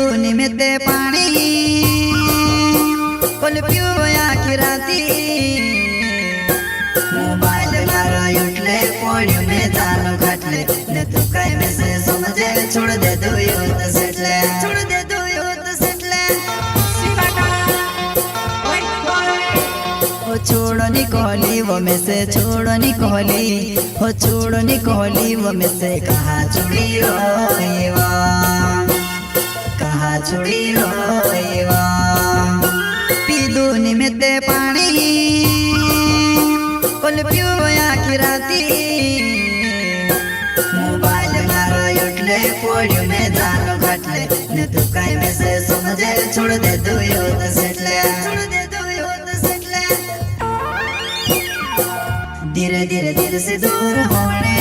पीधूनी में ते पानी कोल पियो आखी राती मोबाइल मारो उठले पोड़ी में जानो घटले ने तू कई में से समझे छोड़ दे दो यूथ सेटले छोड़ दे दो यूथ सेटले हो छोड़ो नी कोहली वो में से छोड़ो नी कोहली हो छोड़ो नी कोहली वो में से कहा छुड़ी हो कहा छुड़ी हो पीधूनी में ते पानी कोल पियो आखी राती मोबाइल मारो उठले पोड़ी में जानो घटले ने तू कई में से समझे छोड़ दे दो यूथ सेटले छोड़ दे दो यूथ सेटले धीरे धीरे धीरे से दूर होने